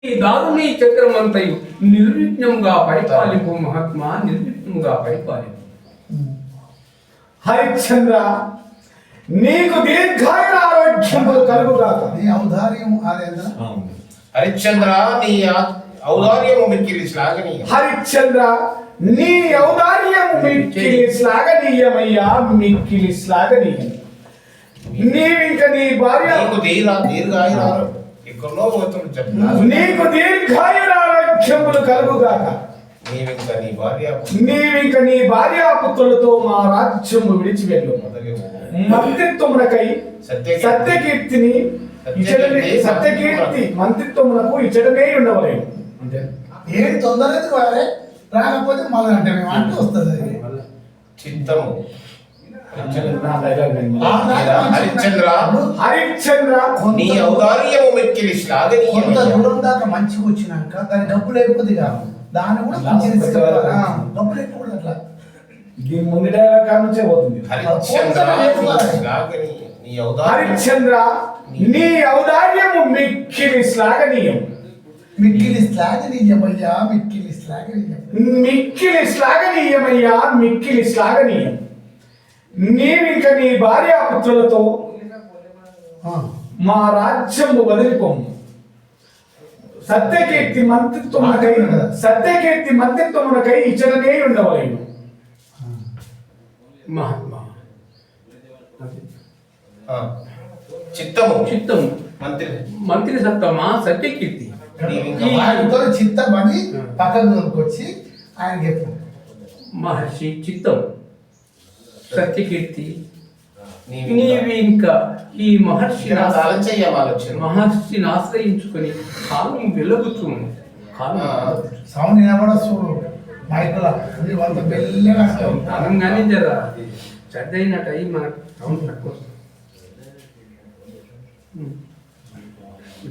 ఈ దారుని చక్రమంతయు నిర్విఘ్నంగా పరిపాలింపు మహాత్మా, నిర్విఘ్నంగా పరిపాలింపు. హరిశ్చంద్ర, నీకు దీర్ఘాయుర ఆరోగ్యములు కలుగుగాక. నీ ఔదార్యం ఆరేంద్ర. హరిశ్చంద్ర, నీ ఔదార్యము మిక్కిలి శ్లాఘనీయం. హరిశ్చంద్ర, నీ ఔదార్యము మిక్కిలి శ్లాఘనీయమయ్యా, మిక్కిలి శ్లాఘనీయం. నీవింక నీ భార్య నీకు దీర్ఘాయుర ఆరోగ్యములు కలుగుగాక. నీవింక నీ భార్యాపుత్రులతో మా రాజ్యము విడిచి వెళ్ళు. మంత్రిత్వమునకై సత్యకీర్తిని సత్యకీర్తి మంత్రిత్వమునకు ఇచ్చడమే ఉండవలేదు. ఏం తొందరలేదు వారే, రాకపోతే మళ్ళీ అంటే మేము అంటూ వస్తుంది చిత్తము. హరిశ్చంద్ర, నీ ఔదార్యము మిక్కిలి శ్లాఘనీయం. కొంత దూరం దాకా మంచిగా వచ్చినాక దాని డబ్బు లేకపోతే కాదు, దాన్ని కూడా డబ్బు లేకపోతే అట్లా దీని ముందు కానుంచే పోతుంది. హరిశ్చంద్ర, నీ ఔదార్యము మిక్కిలి శ్లాఘనీయం. మిక్కిలి శ్లాఘనీయమయ్యా, మిక్కిలి శ్లాఘనీయం. మిక్కిలి శ్లాఘనీయమయ్యా, మిక్కిలి శ్లాఘనీయం. నీవింక నీ భార్యాపుత్రులతో మా రాజ్యము వదిలిపోము. సత్యకీర్తి మంత్రిత్వమునకై ఇచ్చడనే ఉండవలేను. మహాత్మా, చిత్తము చిత్తము మంత్రి సత్తమా సత్యకీర్తి. చిత్తమని పక్కకు వచ్చి ఆయన చెప్పారు. మహర్షి చిత్తం సత్యకీర్తి, నీవి ఇంకా ఈ మహర్షిని ఆశ్రయించుకొని కాలం వెలుగుతుంది. సౌండ్ వినబడచ్చు మైకుల అనగానే జర చెడ్డైనట్టు అయ్యి మనకు సౌండ్ తక్కువ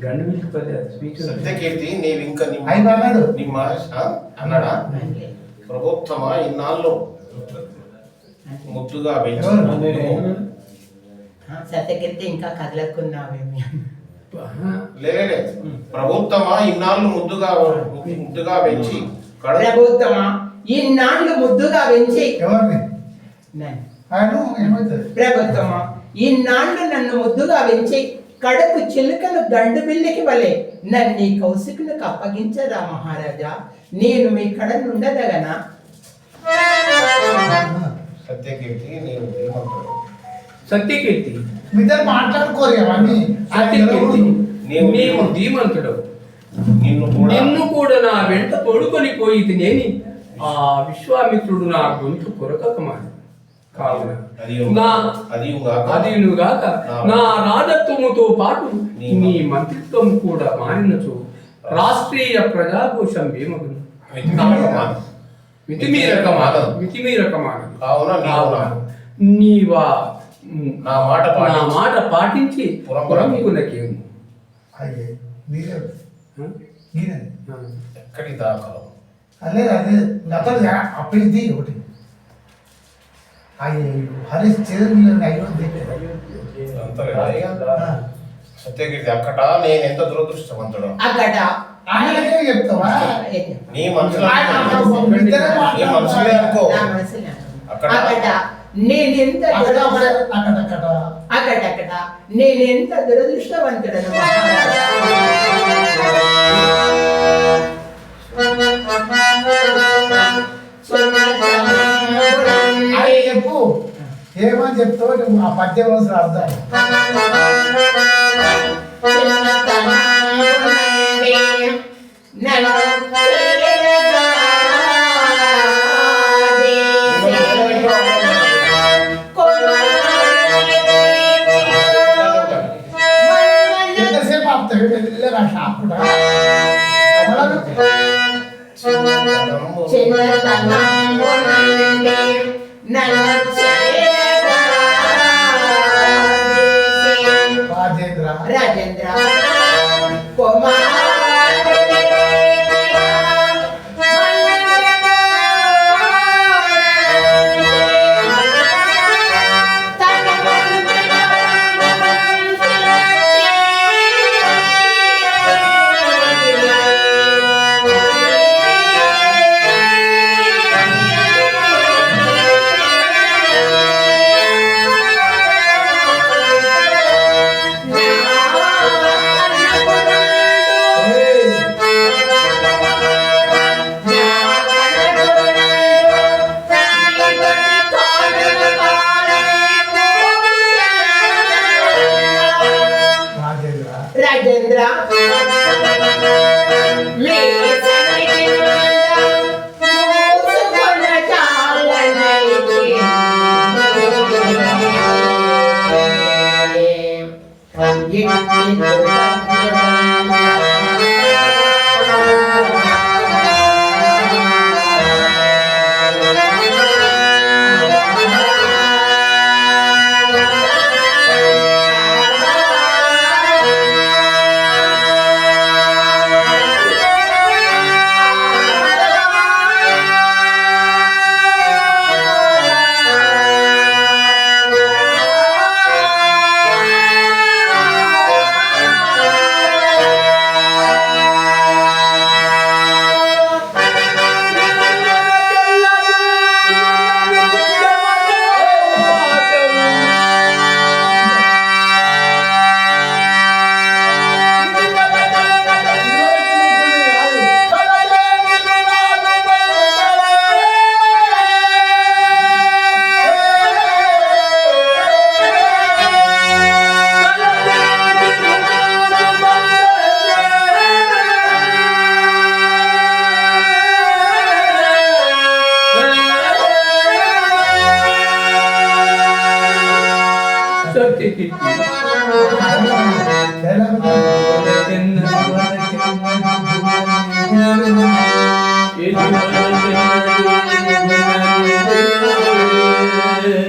గండు మిల్క్ స్పీచ్. సత్యకీర్తి, నీవింక అన్నాడా ప్రభుత్వమా ఇన్నాళ్ళు ముద్దుగా సత్యకీర్తి ఇంకా కదలకున్నావేమి లేలే ప్రభుత్వమా ఇన్నాళ్ళు ముద్దుగా పెంచి ప్రభుత్వమా ఇన్నాళ్ళు ముద్దుగా పెంచి ఎవరిని ప్రభుత్వమా ఇన్నాళ్ళు నన్ను ముద్దుగా పెంచి కడుపు చిలుకను దండు బిల్లికి వలె నన్ను ఈ కౌశికునికి అప్పగించరా మహారాజా, నేను మీ కడ నుండదగనా? సత్యకీర్తి, సత్యకీర్తి మాట్లాడుకోరు అవన్నీ. సత్యకీర్తి, నీవు ధీమంతుడు. నిన్ను కూడా నా వెంట తోడుకొని పోయి తినేని ఆ విశ్వామిత్రుడు నా గొంతు కొరకమాడు. కావున అదిగాక నా రాజత్వముతో పాటు నీ మంత్రిత్వం కూడా మారినచో రాష్ట్రీయ ప్రజాకోశం భీమగును. నీవా నా మాట పాటించి పురమునకేము. ఎక్కడి దాకా అదే అప్పటిది ఒకటి సత్యకీర్తి అక్కట నేను ఎంత దురదృష్టవంతుడు. అక్కడ చెప్తావా నీ మనసులే అనుకో. అక్కడక్కడ నేనెంత దురదృష్టవంతుడను. చెప్పు ఏమని చెప్తావు నువ్వు ఆ పద్యం అర్థం. ఎంతసేపు ఆపుతావు వెళ్ళగా షాప్ కూడా రాజేంద్ర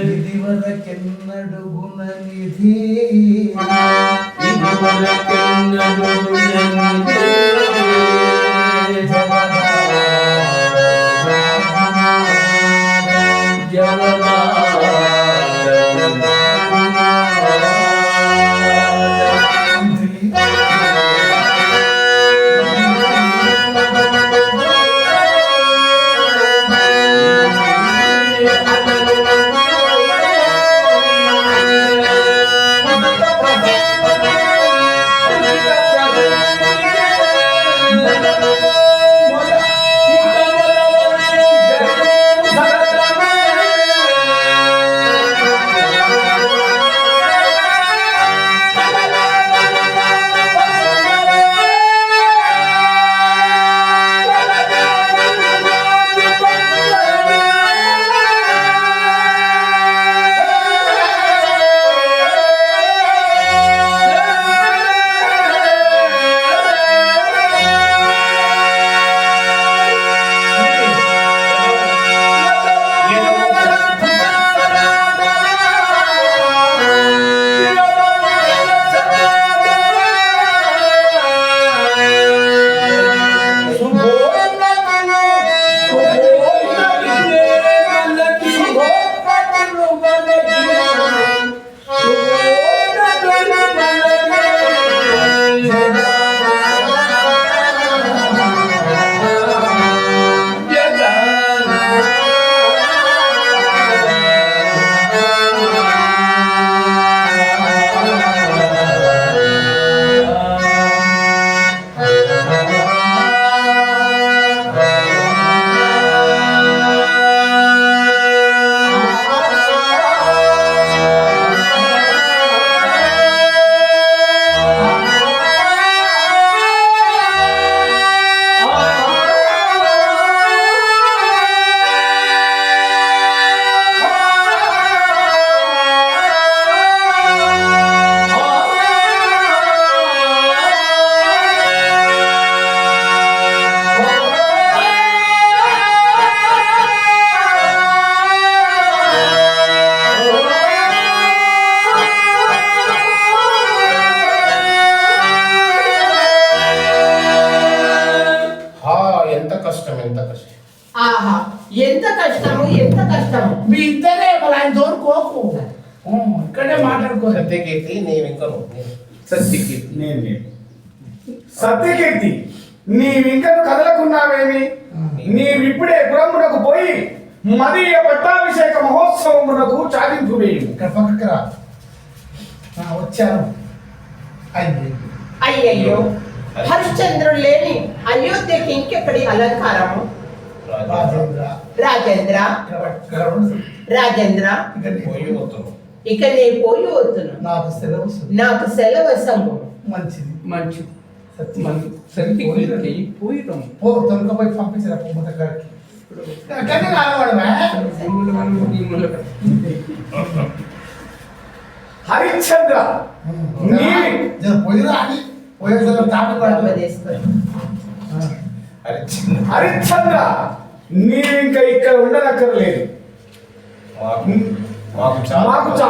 ఇదివరకెన్నడు గుణనిధి ఆహా ఎంత కష్టము ఎంత కష్టము. మీ ఇద్దరే ఆయన దోరుకోకు ఇక్కడే మాట్లాడుకో. సత్యకీర్తి నీవింకను సత్యకీర్తి నేను సత్యకీర్తి నీవింకను కదలకున్నావేమి? నీవిప్పుడే పురమునకు పోయి మదీయ పట్టాభిషేక మహోత్సవమునకు చాలింపు వేయు. ఇక్కడ పక్కకి రా. వచ్చాను. అయ్యయ్యో హరిశ్చంద్రుడు లేని అయోధ్యకి ఇంకెక్కడి అలంకారము. రాజేంద్ర రాజేంద్ర రాజేంద్ర పోయి వస్తున్నాను. ఇక నేను పోయి వస్తున్నాను. నాకు సెలవు సంగు. మంచిది మంచి సత్యం. సత్యకీర్తి పోయి రమ్ము. పో తొలకపోయి పంపించరా పొమ్మత గారికి. కానీ రావాడవా? హరిశ్చంద్ర నీవి పోయిరా అని పోయేసరికి తాపి డబ్బా పడుతుంది తీసుకొని. అరే చిన్న హరిశ్చంద్ర నీవు ఇంకా ఇక్కడ ఉండనక్కర్లేదు మాకు చాలా మాకు చాలా